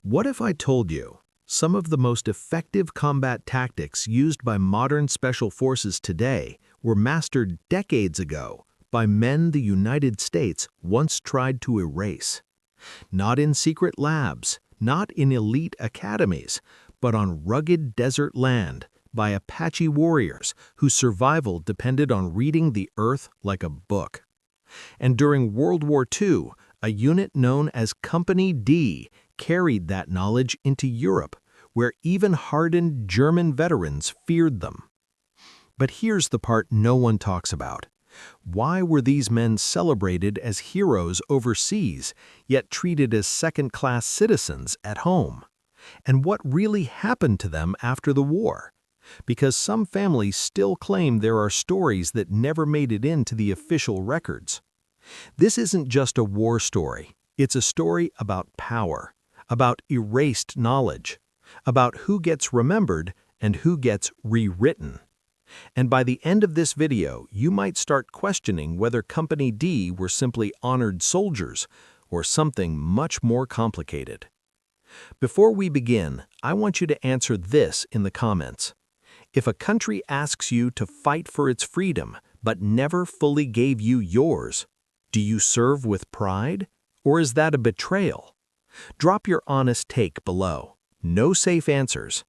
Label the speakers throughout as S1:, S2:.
S1: What if I told you some of the most effective combat tactics used by modern special forces today were mastered decades ago by men the United States once tried to erase? Not in secret labs, not in elite academies, but on rugged desert land by Apache warriors whose survival depended on reading the earth like a book. And during World War II, a unit known as Company D carried that knowledge into Europe, where even hardened German veterans feared them. But here's the part no one talks about. Why were these men celebrated as heroes overseas, yet treated as second-class citizens at home? And what really happened to them after the war? Because some families still claim there are stories that never made it into the official records. This isn't just a war story. It's a story about power, about erased knowledge, about who gets remembered and who gets rewritten. And by the end of this video, you might start questioning whether Company D were simply honored soldiers or something much more complicated. Before we begin, I want you to answer this in the comments. If a country asks you to fight for its freedom but never fully gave you yours, do you serve with pride, or is that a betrayal? Drop your honest take below. No safe answers.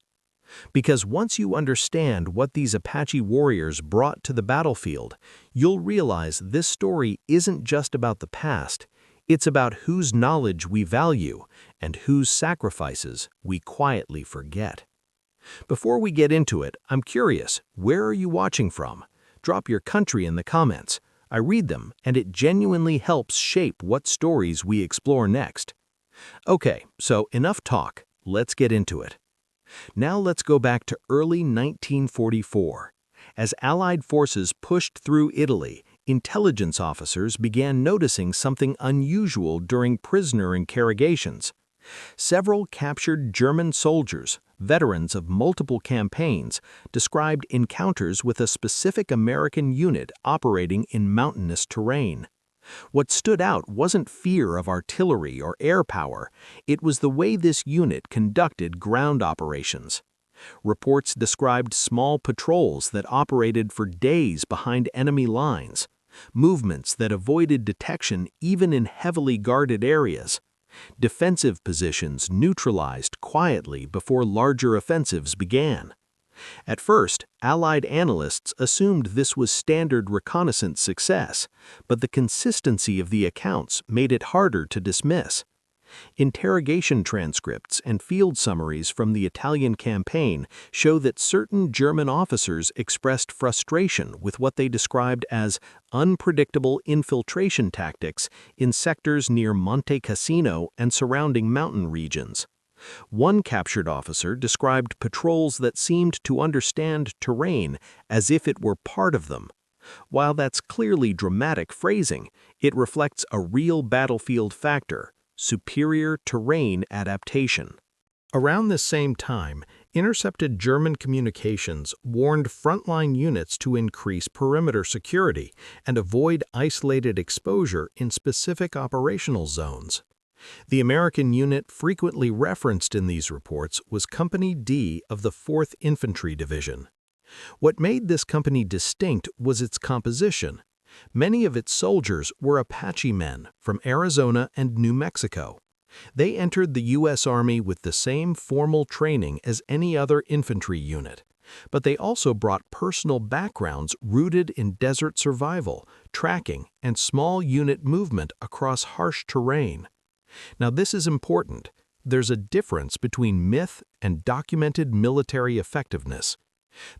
S1: Because once you understand what these Apache warriors brought to the battlefield, you'll realize this story isn't just about the past, it's about whose knowledge we value and whose sacrifices we quietly forget. Before we get into it, I'm curious, where are you watching from? Drop your country in the comments. I read them, and it genuinely helps shape what stories we explore next. Okay, so enough talk. Let's get into it. Now let's go back to early 1944. As Allied forces pushed through Italy, intelligence officers began noticing something unusual during prisoner interrogations. Several captured German soldiers, veterans of multiple campaigns, described encounters with a specific American unit operating in mountainous terrain. What stood out wasn't fear of artillery or air power, it was the way this unit conducted ground operations. Reports described small patrols that operated for days behind enemy lines, movements that avoided detection even in heavily guarded areas, defensive positions neutralized quietly before larger offensives began. At first, Allied analysts assumed this was standard reconnaissance success, but the consistency of the accounts made it harder to dismiss. Interrogation transcripts and field summaries from the Italian campaign show that certain German officers expressed frustration with what they described as unpredictable infiltration tactics in sectors near Monte Cassino and surrounding mountain regions. One captured officer described patrols that seemed to understand terrain as if it were part of them. While that's clearly dramatic phrasing, it reflects a real battlefield factor: superior terrain adaptation. Around this same time, intercepted German communications warned frontline units to increase perimeter security and avoid isolated exposure in specific operational zones. The American unit frequently referenced in these reports was Company D of the 4th Infantry Division. What made this company distinct was its composition. Many of its soldiers were Apache men from Arizona and New Mexico. They entered the U.S. Army with the same formal training as any other infantry unit, but they also brought personal backgrounds rooted in desert survival, tracking, and small unit movement across harsh terrain. Now this is important. There's a difference between myth and documented military effectiveness.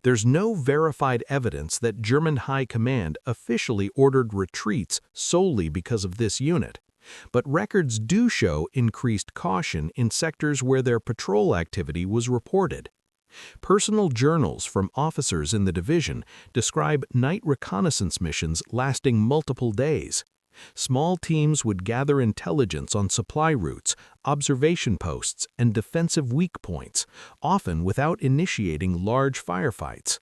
S1: There's no verified evidence that German High Command officially ordered retreats solely because of this unit, but records do show increased caution in sectors where their patrol activity was reported. Personal journals from officers in the division describe night reconnaissance missions lasting multiple days. Small teams would gather intelligence on supply routes, observation posts, and defensive weak points, often without initiating large firefights.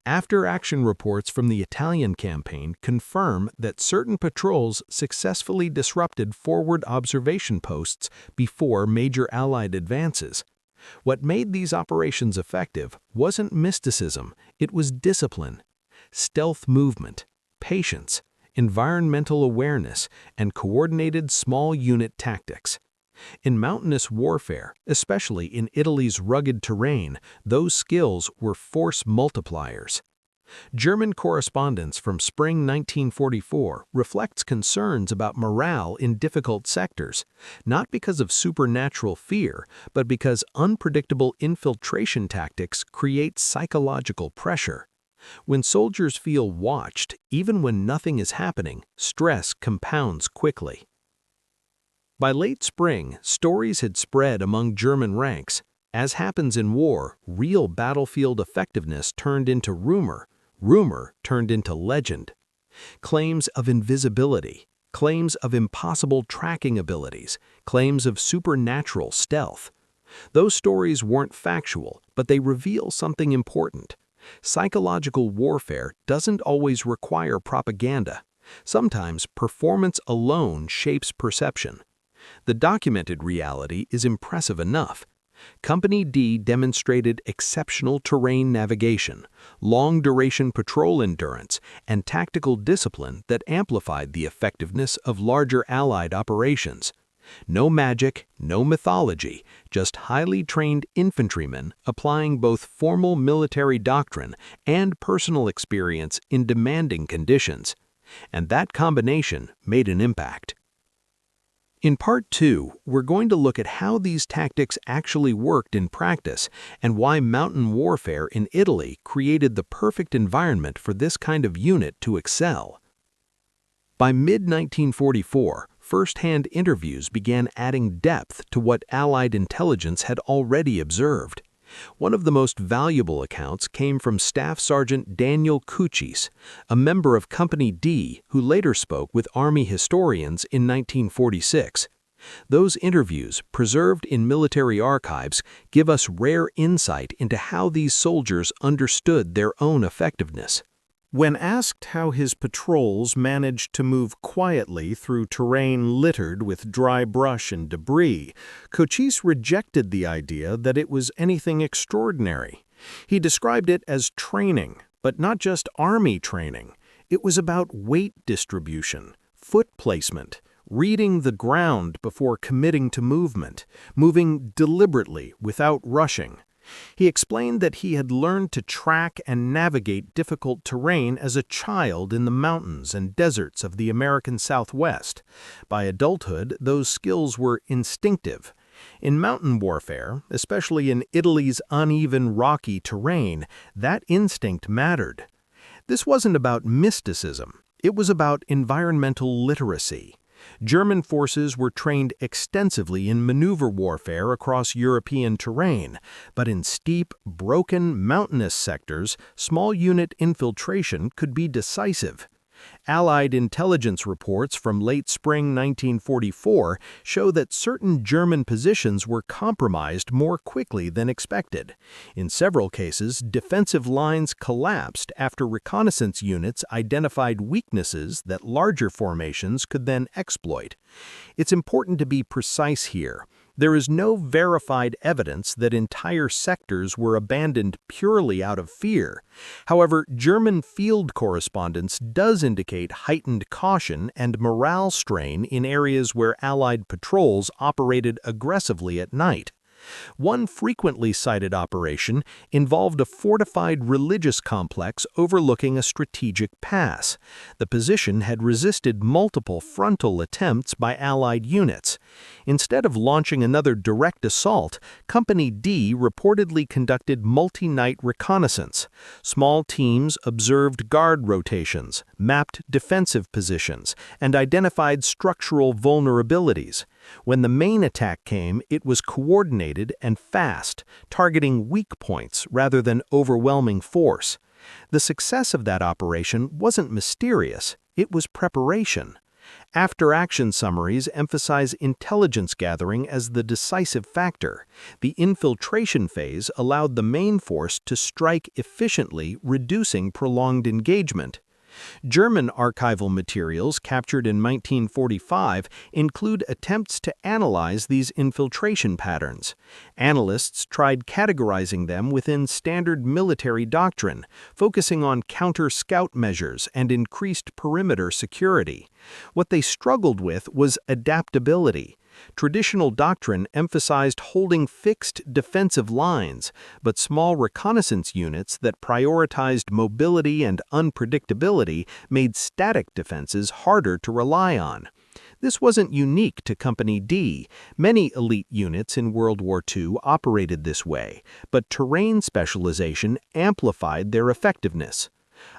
S1: After-action reports from the Italian campaign confirm that certain patrols successfully disrupted forward observation posts before major Allied advances. What made these operations effective wasn't mysticism, it was discipline, stealth movement, patience, environmental awareness, and coordinated small unit tactics. In mountainous warfare, especially in Italy's rugged terrain, those skills were force multipliers. German correspondence from spring 1944 reflects concerns about morale in difficult sectors, not because of supernatural fear, but because unpredictable infiltration tactics create psychological pressure. When soldiers feel watched, even when nothing is happening, stress compounds quickly. By late spring, stories had spread among German ranks. As happens in war, real battlefield effectiveness turned into rumor, rumor turned into legend. Claims of invisibility, claims of impossible tracking abilities, claims of supernatural stealth. Those stories weren't factual, but they reveal something important. Psychological warfare doesn't always require propaganda. Sometimes performance alone shapes perception. The documented reality is impressive enough. Company D demonstrated exceptional terrain navigation, long-duration patrol endurance, and tactical discipline that amplified the effectiveness of larger Allied operations. No magic, no mythology, just highly trained infantrymen applying both formal military doctrine and personal experience in demanding conditions. And that combination made an impact. In Part 2, we're going to look at how these tactics actually worked in practice and why mountain warfare in Italy created the perfect environment for this kind of unit to excel. By mid-1944, first-hand interviews began adding depth to what Allied intelligence had already observed. One of the most valuable accounts came from Staff Sergeant Daniel Cuccis, a member of Company D who later spoke with Army historians in 1946. Those interviews, preserved in military archives, give us rare insight into how these soldiers understood their own effectiveness. When asked how his patrols managed to move quietly through terrain littered with dry brush and debris, Cuccis rejected the idea that it was anything extraordinary. He described it as training, but not just army training. It was about weight distribution, foot placement, reading the ground before committing to movement, moving deliberately without rushing. He explained that he had learned to track and navigate difficult terrain as a child in the mountains and deserts of the American Southwest. By adulthood, those skills were instinctive. In mountain warfare, especially in Italy's uneven, rocky terrain, that instinct mattered. This wasn't about mysticism. It was about environmental literacy. German forces were trained extensively in maneuver warfare across European terrain, but in steep, broken, mountainous sectors, small unit infiltration could be decisive. Allied intelligence reports from late spring 1944 show that certain German positions were compromised more quickly than expected. In several cases, defensive lines collapsed after reconnaissance units identified weaknesses that larger formations could then exploit. It's important to be precise here. There is no verified evidence that entire sectors were abandoned purely out of fear. However, German field correspondence does indicate heightened caution and morale strain in areas where Allied patrols operated aggressively at night. One frequently cited operation involved a fortified religious complex overlooking a strategic pass. The position had resisted multiple frontal attempts by Allied units. Instead of launching another direct assault, Company D reportedly conducted multi-night reconnaissance. Small teams observed guard rotations, mapped defensive positions, and identified structural vulnerabilities. When the main attack came, it was coordinated and fast, targeting weak points rather than overwhelming force. The success of that operation wasn't mysterious, it was preparation. After-action summaries emphasize intelligence gathering as the decisive factor. The infiltration phase allowed the main force to strike efficiently, reducing prolonged engagement. German archival materials captured in 1945 include attempts to analyze these infiltration patterns. Analysts tried categorizing them within standard military doctrine, focusing on counter-scout measures and increased perimeter security. What they struggled with was adaptability. Traditional doctrine emphasized holding fixed defensive lines, but small reconnaissance units that prioritized mobility and unpredictability made static defenses harder to rely on. This wasn't unique to Company D. Many elite units in World War II operated this way, but terrain specialization amplified their effectiveness.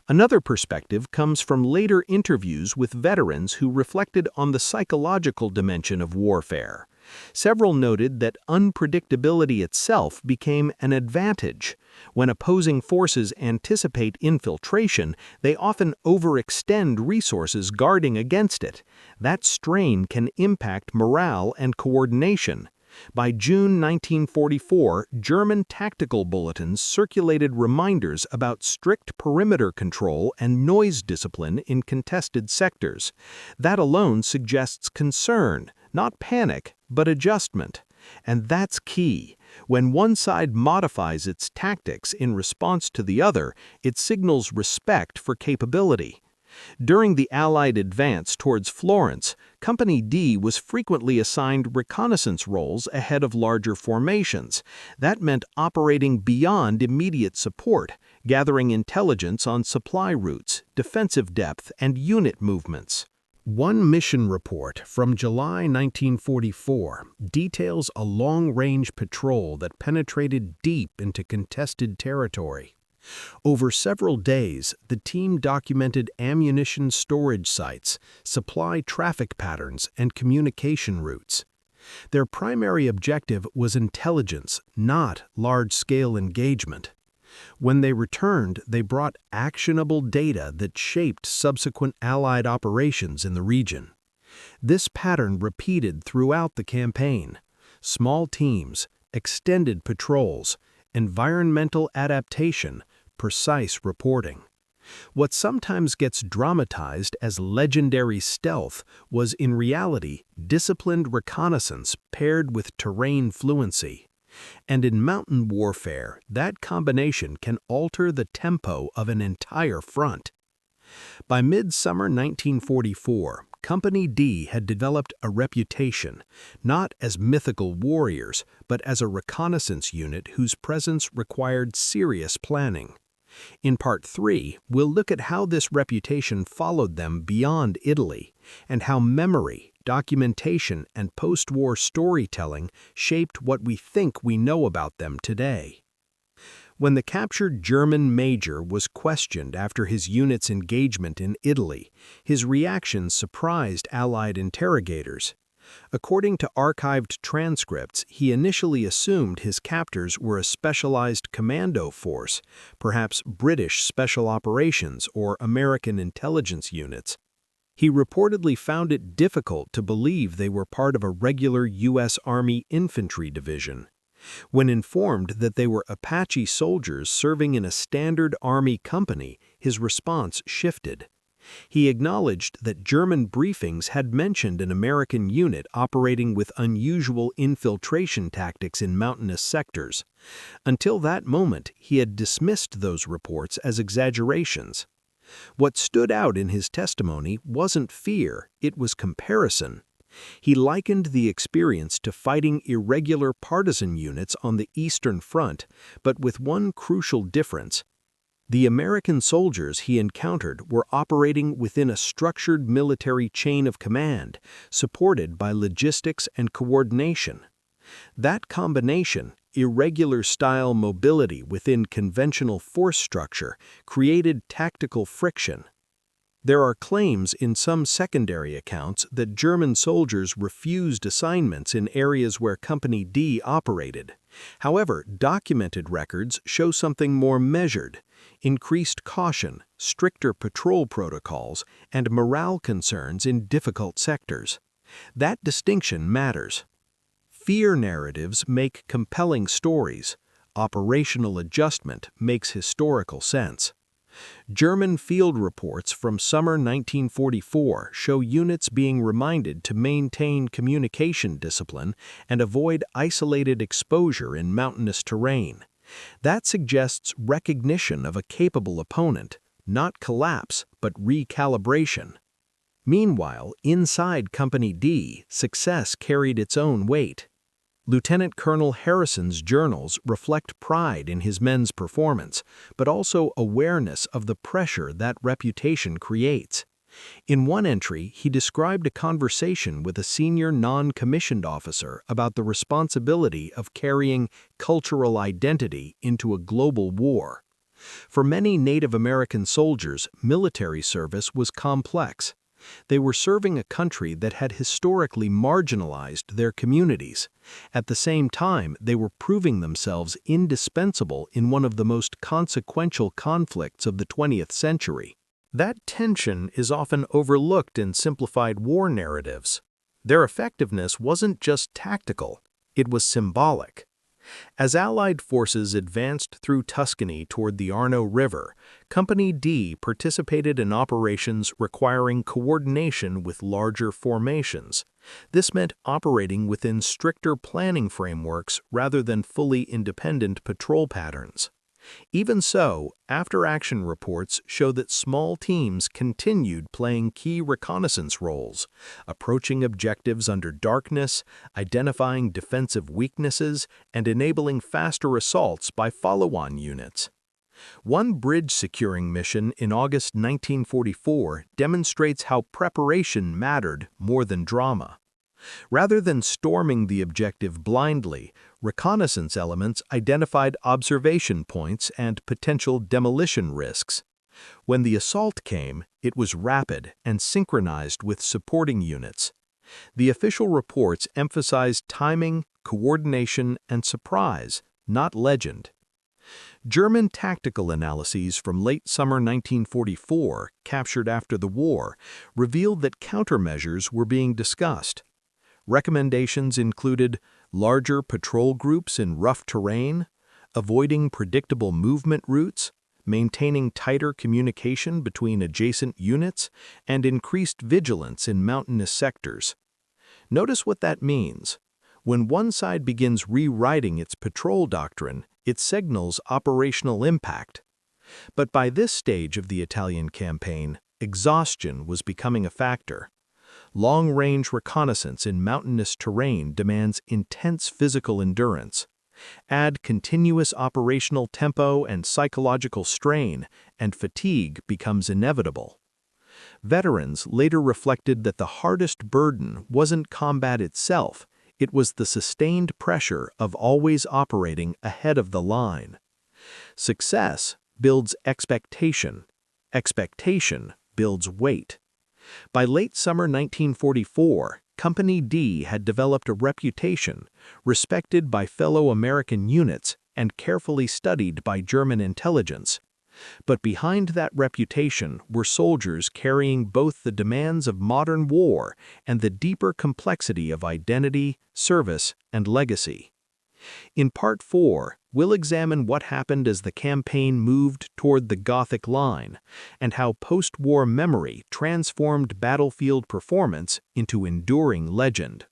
S1: Another perspective comes from later interviews with veterans who reflected on the psychological dimension of warfare. Several noted that unpredictability itself became an advantage. When opposing forces anticipate infiltration, they often overextend resources guarding against it. That strain can impact morale and coordination. By June 1944, German tactical bulletins circulated reminders about strict perimeter control and noise discipline in contested sectors. That alone suggests concern, not panic, but adjustment. And that's key. When one side modifies its tactics in response to the other, it signals respect for capability. During the Allied advance towards Florence, Company D was frequently assigned reconnaissance roles ahead of larger formations. That meant operating beyond immediate support, gathering intelligence on supply routes, defensive depth, and unit movements. One mission report from July 1944 details a long-range patrol that penetrated deep into contested territory. Over several days, the team documented ammunition storage sites, supply traffic patterns, and communication routes. Their primary objective was intelligence, not large-scale engagement. When they returned, they brought actionable data that shaped subsequent Allied operations in the region. This pattern repeated throughout the campaign. Small teams, extended patrols, environmental adaptation, precise reporting. What sometimes gets dramatized as legendary stealth was in reality disciplined reconnaissance paired with terrain fluency. And in mountain warfare, that combination can alter the tempo of an entire front. By midsummer 1944, Company D had developed a reputation, not as mythical warriors, but as a reconnaissance unit whose presence required serious planning. In Part 3, we'll look at how this reputation followed them beyond Italy, and how memory, documentation, and post-war storytelling shaped what we think we know about them today. When the captured German major was questioned after his unit's engagement in Italy, his reaction surprised Allied interrogators. According to archived transcripts, he initially assumed his captors were a specialized commando force, perhaps British Special Operations or American intelligence units. He reportedly found it difficult to believe they were part of a regular U.S. Army infantry division. When informed that they were Apache soldiers serving in a standard Army company, his response shifted. He acknowledged that German briefings had mentioned an American unit operating with unusual infiltration tactics in mountainous sectors. Until that moment, he had dismissed those reports as exaggerations. What stood out in his testimony wasn't fear, it was comparison. He likened the experience to fighting irregular partisan units on the Eastern Front, but with one crucial difference. The American soldiers he encountered were operating within a structured military chain of command, supported by logistics and coordination. That combination, irregular-style mobility within conventional force structure, created tactical friction. There are claims in some secondary accounts that German soldiers refused assignments in areas where Company D operated. However, documented records show something more measured: increased caution, stricter patrol protocols, and morale concerns in difficult sectors. That distinction matters. Fear narratives make compelling stories. Operational adjustment makes historical sense. German field reports from summer 1944 show units being reminded to maintain communication discipline and avoid isolated exposure in mountainous terrain. That suggests recognition of a capable opponent, not collapse but recalibration. Meanwhile, inside Company D, success carried its own weight. Lieutenant Colonel Harrison's journals reflect pride in his men's performance, but also awareness of the pressure that reputation creates. In one entry, he described a conversation with a senior non-commissioned officer about the responsibility of carrying cultural identity into a global war. For many Native American soldiers, military service was complex. They were serving a country that had historically marginalized their communities. At the same time, they were proving themselves indispensable in one of the most consequential conflicts of the 20th century. That tension is often overlooked in simplified war narratives. Their effectiveness wasn't just tactical, it was symbolic. As Allied forces advanced through Tuscany toward the Arno River, Company D participated in operations requiring coordination with larger formations. This meant operating within stricter planning frameworks rather than fully independent patrol patterns. Even so, after-action reports show that small teams continued playing key reconnaissance roles, approaching objectives under darkness, identifying defensive weaknesses, and enabling faster assaults by follow-on units. One bridge-securing mission in August 1944 demonstrates how preparation mattered more than drama. Rather than storming the objective blindly, reconnaissance elements identified observation points and potential demolition risks. When the assault came, it was rapid and synchronized with supporting units. The official reports emphasized timing, coordination, and surprise, not legend. German tactical analyses from late summer 1944, captured after the war, revealed that countermeasures were being discussed. Recommendations included larger patrol groups in rough terrain, avoiding predictable movement routes, maintaining tighter communication between adjacent units, and increased vigilance in mountainous sectors. Notice what that means. When one side begins rewriting its patrol doctrine, it signals operational impact. But by this stage of the Italian campaign, exhaustion was becoming a factor. Long-range reconnaissance in mountainous terrain demands intense physical endurance. Add continuous operational tempo and psychological strain, and fatigue becomes inevitable. Veterans later reflected that the hardest burden wasn't combat itself, it was the sustained pressure of always operating ahead of the line. Success builds expectation. Expectation builds weight. By late summer 1944, Company D had developed a reputation, respected by fellow American units and carefully studied by German intelligence. But behind that reputation were soldiers carrying both the demands of modern war and the deeper complexity of identity, service, and legacy. In Part 4, we'll examine what happened as the campaign moved toward the Gothic Line, and how post-war memory transformed battlefield performance into enduring legend.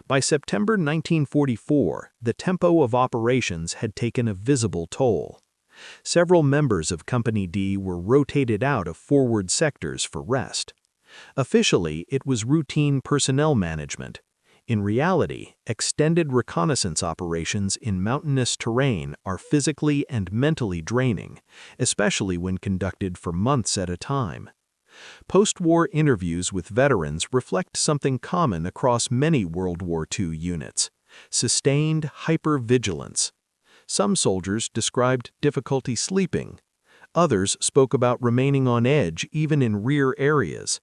S1: By September 1944, the tempo of operations had taken a visible toll. Several members of Company D were rotated out of forward sectors for rest. Officially, it was routine personnel management. In reality, extended reconnaissance operations in mountainous terrain are physically and mentally draining, especially when conducted for months at a time. Post-war interviews with veterans reflect something common across many World War II units: sustained hypervigilance. Some soldiers described difficulty sleeping. Others spoke about remaining on edge even in rear areas.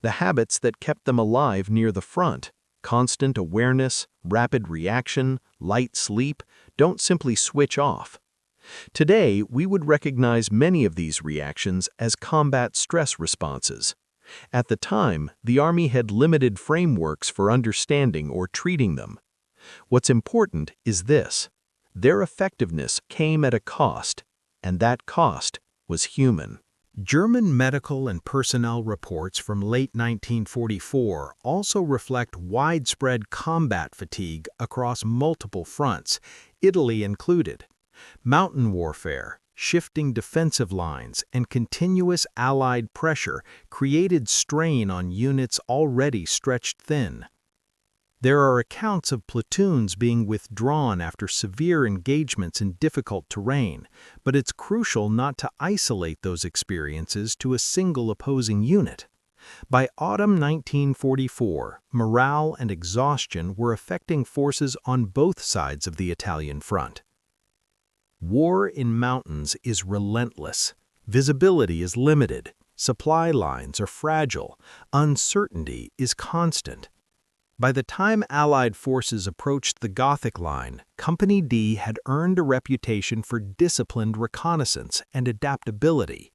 S1: The habits that kept them alive near the front, constant awareness, rapid reaction, light sleep, don't simply switch off. Today, we would recognize many of these reactions as combat stress responses. At the time, the Army had limited frameworks for understanding or treating them. What's important is this: their effectiveness came at a cost, and that cost was human. German medical and personnel reports from late 1944 also reflect widespread combat fatigue across multiple fronts, Italy included. Mountain warfare, shifting defensive lines, and continuous Allied pressure created strain on units already stretched thin. There are accounts of platoons being withdrawn after severe engagements in difficult terrain, but it's crucial not to isolate those experiences to a single opposing unit. By autumn 1944, morale and exhaustion were affecting forces on both sides of the Italian front. War in mountains is relentless. Visibility is limited. Supply lines are fragile. Uncertainty is constant. By the time Allied forces approached the Gothic Line, Company D had earned a reputation for disciplined reconnaissance and adaptability.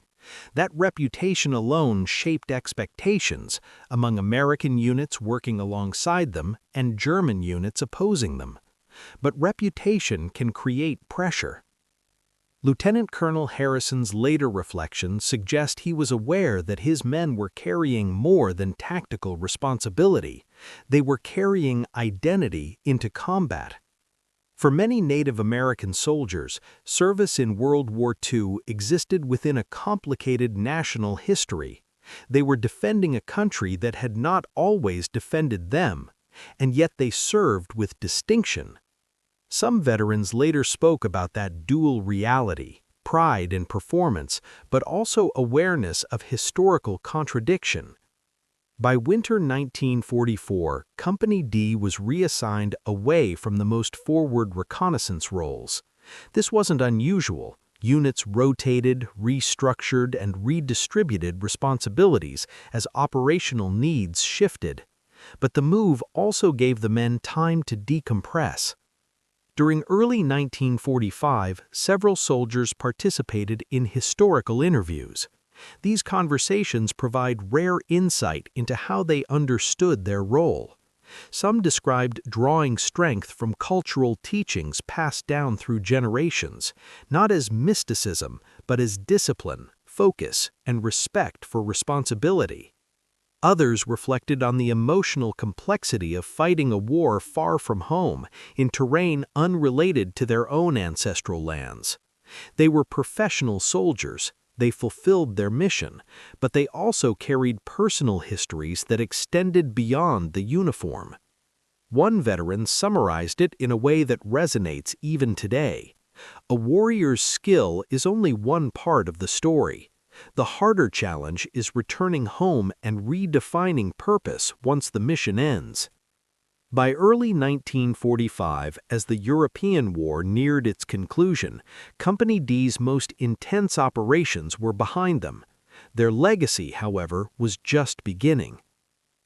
S1: That reputation alone shaped expectations among American units working alongside them and German units opposing them. But reputation can create pressure. Lieutenant Colonel Harrison's later reflections suggest he was aware that his men were carrying more than tactical responsibility. They were carrying identity into combat. For many Native American soldiers, service in World War II existed within a complicated national history. They were defending a country that had not always defended them, and yet they served with distinction. Some veterans later spoke about that dual reality, pride in performance, but also awareness of historical contradiction. By winter 1944, Company D was reassigned away from the most forward reconnaissance roles. This wasn't unusual. Units rotated, restructured, and redistributed responsibilities as operational needs shifted. But the move also gave the men time to decompress. During early 1945, several soldiers participated in historical interviews. These conversations provide rare insight into how they understood their role. Some described drawing strength from cultural teachings passed down through generations, not as mysticism, but as discipline, focus, and respect for responsibility. Others reflected on the emotional complexity of fighting a war far from home, in terrain unrelated to their own ancestral lands. They were professional soldiers. They fulfilled their mission, but they also carried personal histories that extended beyond the uniform. One veteran summarized it in a way that resonates even today. A warrior's skill is only one part of the story. The harder challenge is returning home and redefining purpose once the mission ends. By early 1945, as the European War neared its conclusion, Company D's most intense operations were behind them. Their legacy, however, was just beginning.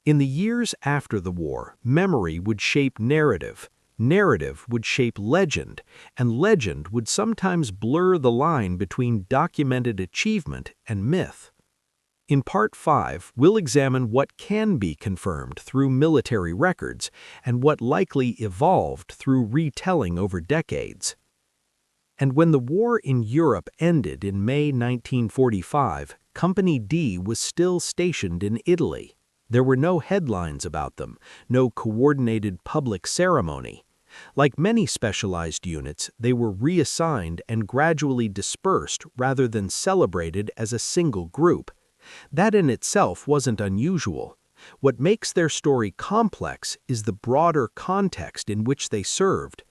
S1: In the years after the war, memory would shape narrative. Narrative would shape legend, and legend would sometimes blur the line between documented achievement and myth. In Part 5, we'll examine what can be confirmed through military records and what likely evolved through retelling over decades. And when the war in Europe ended in May 1945, Company D was still stationed in Italy. There were no headlines about them, no coordinated public ceremony. Like many specialized units, they were reassigned and gradually dispersed rather than celebrated as a single group. That in itself wasn't unusual. What makes their story complex is the broader context in which they served.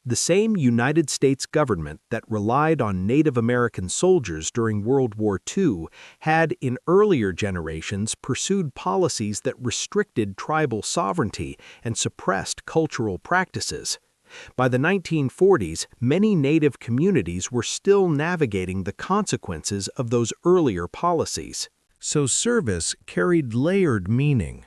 S1: The same United States government that relied on Native American soldiers during World War II had, in earlier generations, pursued policies that restricted tribal sovereignty and suppressed cultural practices. By the 1940s, many Native communities were still navigating the consequences of those earlier policies. So service carried layered meaning.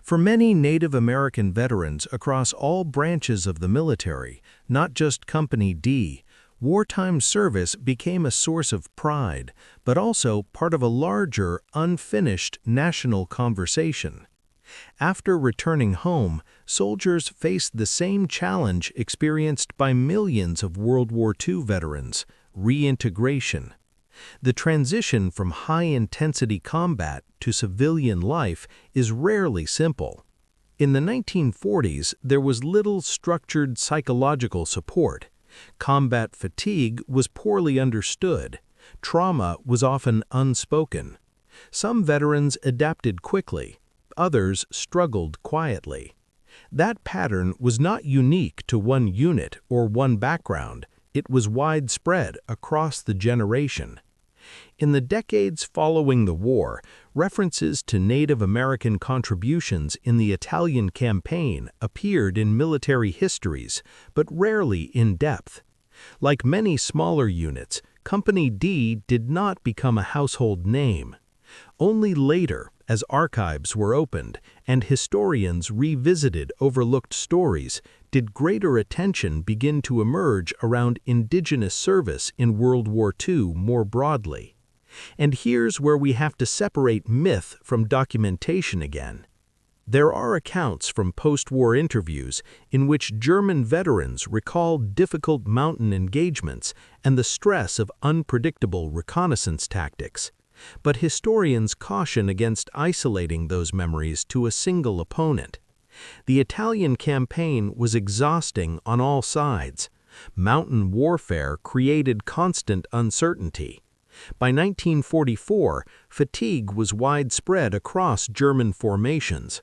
S1: For many Native American veterans across all branches of the military, not just Company D, Wartime service became a source of pride, but also part of a larger, unfinished national conversation. After returning home, soldiers faced the same challenge experienced by millions of World War II veterans: reintegration. The transition from high-intensity combat to civilian life is rarely simple. In the 1940s, there was little structured psychological support. Combat fatigue was poorly understood. Trauma was often unspoken. Some veterans adapted quickly. Others struggled quietly. That pattern was not unique to one unit or one background. It was widespread across the generation. In the decades following the war, references to Native American contributions in the Italian campaign appeared in military histories, but rarely in depth. Like many smaller units, Company D did not become a household name. Only later, as archives were opened and historians revisited overlooked stories, did greater attention begin to emerge around Indigenous service in World War II more broadly. And here's where we have to separate myth from documentation again. There are accounts from post-war interviews in which German veterans recall difficult mountain engagements and the stress of unpredictable reconnaissance tactics. But historians caution against isolating those memories to a single opponent. The Italian campaign was exhausting on all sides. Mountain warfare created constant uncertainty. By 1944, fatigue was widespread across German formations.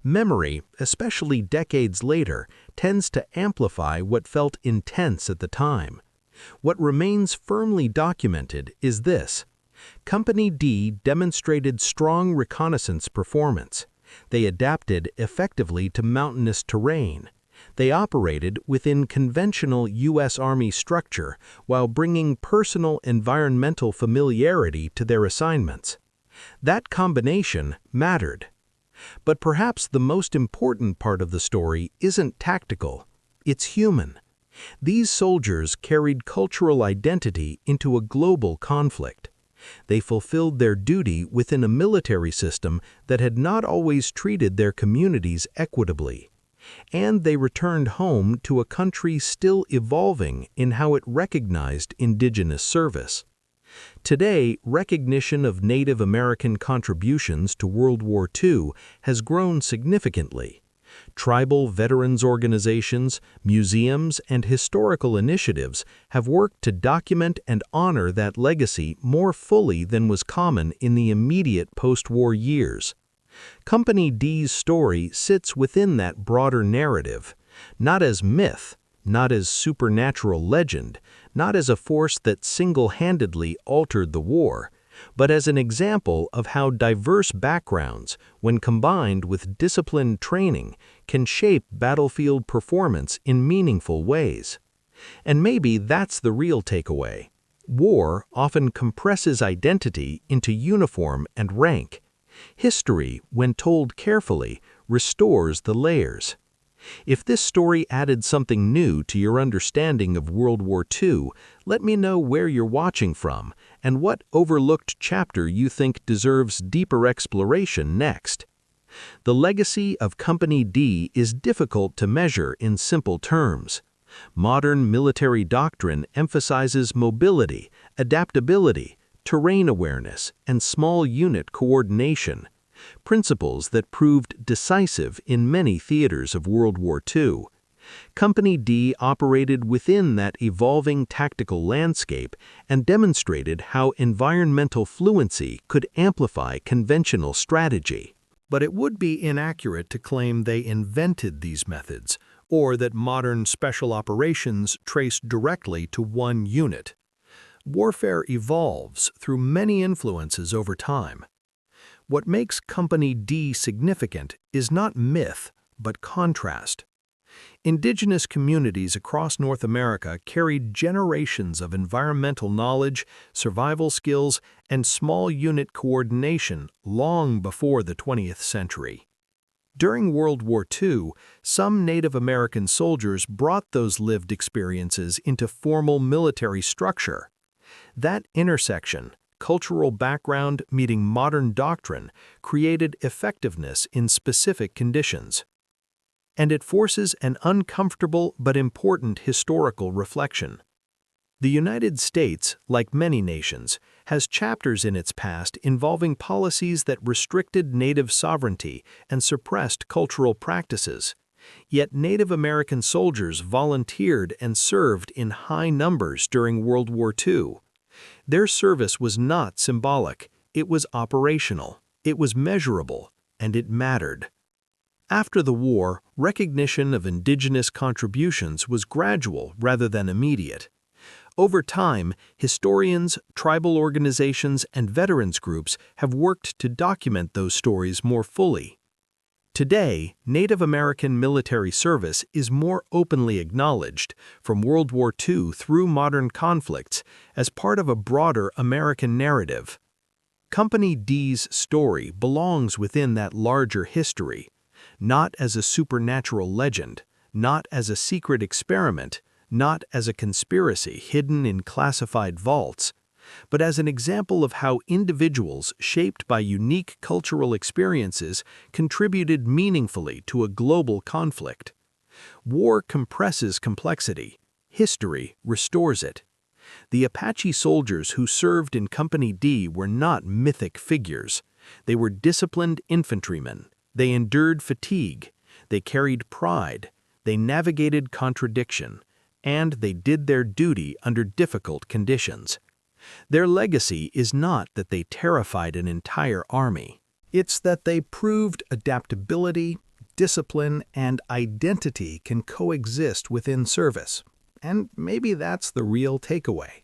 S1: Memory, especially decades later, tends to amplify what felt intense at the time. What remains firmly documented is this: Company D demonstrated strong reconnaissance performance. They adapted effectively to mountainous terrain. They operated within conventional U.S. Army structure while bringing personal environmental familiarity to their assignments. That combination mattered. But perhaps the most important part of the story isn't tactical, it's human. These soldiers carried cultural identity into a global conflict. They fulfilled their duty within a military system that had not always treated their communities equitably. And they returned home to a country still evolving in how it recognized Indigenous service. Today, recognition of Native American contributions to World War II has grown significantly. Tribal veterans organizations, museums, and historical initiatives have worked to document and honor that legacy more fully than was common in the immediate post-war years. Company D's story sits within that broader narrative, not as myth, not as supernatural legend, not as a force that single-handedly altered the war, but as an example of how diverse backgrounds, when combined with disciplined training, can shape battlefield performance in meaningful ways. And maybe that's the real takeaway. War often compresses identity into uniform and rank. History, when told carefully, restores the layers. If this story added something new to your understanding of World War II, let me know where you're watching from and what overlooked chapter you think deserves deeper exploration next. The legacy of Company D is difficult to measure in simple terms. Modern military doctrine emphasizes mobility, adaptability, terrain awareness, and small unit coordination, principles that proved decisive in many theaters of World War II. Company D operated within that evolving tactical landscape and demonstrated how environmental fluency could amplify conventional strategy. But it would be inaccurate to claim they invented these methods, or that modern special operations trace directly to one unit. Warfare evolves through many influences over time. What makes Company D significant is not myth, but contrast. Indigenous communities across North America carried generations of environmental knowledge, survival skills, and small unit coordination long before the 20th century. During World War II, some Native American soldiers brought those lived experiences into formal military structure. That intersection, cultural background meeting modern doctrine, created effectiveness in specific conditions. And it forces an uncomfortable but important historical reflection. The United States, like many nations, has chapters in its past involving policies that restricted Native sovereignty and suppressed cultural practices. Yet Native American soldiers volunteered and served in high numbers during World War II. Their service was not symbolic, it was operational, it was measurable, and it mattered. After the war, recognition of Indigenous contributions was gradual rather than immediate. Over time, historians, tribal organizations, and veterans groups have worked to document those stories more fully. Today, Native American military service is more openly acknowledged, from World War II through modern conflicts, as part of a broader American narrative. Company D's story belongs within that larger history, not as a supernatural legend, not as a secret experiment, not as a conspiracy hidden in classified vaults, but as an example of how individuals shaped by unique cultural experiences contributed meaningfully to a global conflict. War compresses complexity. History restores it. The Apache soldiers who served in Company D were not mythic figures. They were disciplined infantrymen. They endured fatigue. They carried pride. They navigated contradiction. And they did their duty under difficult conditions. Their legacy is not that they terrified an entire army. It's that they proved adaptability, discipline, and identity can coexist within service. And maybe that's the real takeaway.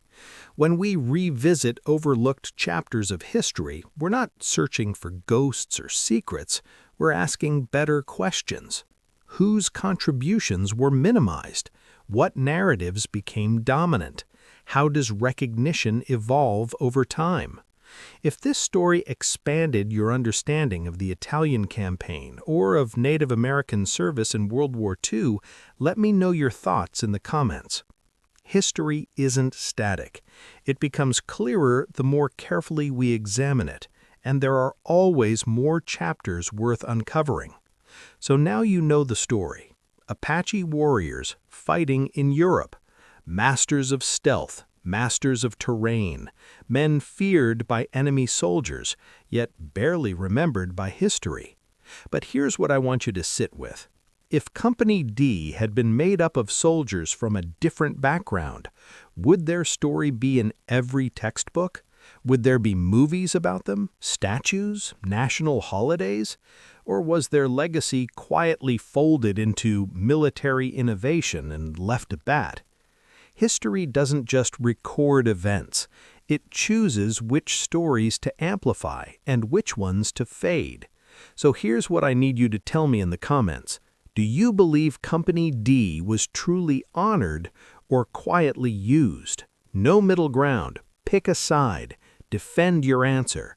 S1: When we revisit overlooked chapters of history, we're not searching for ghosts or secrets, we're asking better questions. Whose contributions were minimized? What narratives became dominant? How does recognition evolve over time? If this story expanded your understanding of the Italian campaign or of Native American service in World War II, let me know your thoughts in the comments. History isn't static. It becomes clearer the more carefully we examine it, and there are always more chapters worth uncovering. So now you know the story. Apache warriors fighting in Europe, masters of stealth, masters of terrain, men feared by enemy soldiers, yet barely remembered by history. But here's what I want you to sit with. If Company D had been made up of soldiers from a different background, would their story be in every textbook? Would there be movies about them, statues, national holidays? Or was their legacy quietly folded into military innovation and left at that? History doesn't just record events, it chooses which stories to amplify and which ones to fade. So here's what I need you to tell me in the comments. Do you believe Company D was truly honored or quietly used? No middle ground. Pick a side. Defend your answer.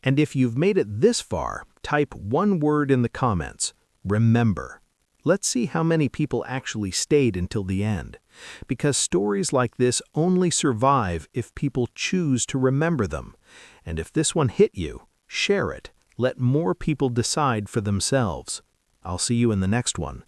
S1: And if you've made it this far, type one word in the comments. Remember. Let's see how many people actually stayed until the end. Because stories like this only survive if people choose to remember them. And if this one hit you, share it. Let more people decide for themselves. I'll see you in the next one.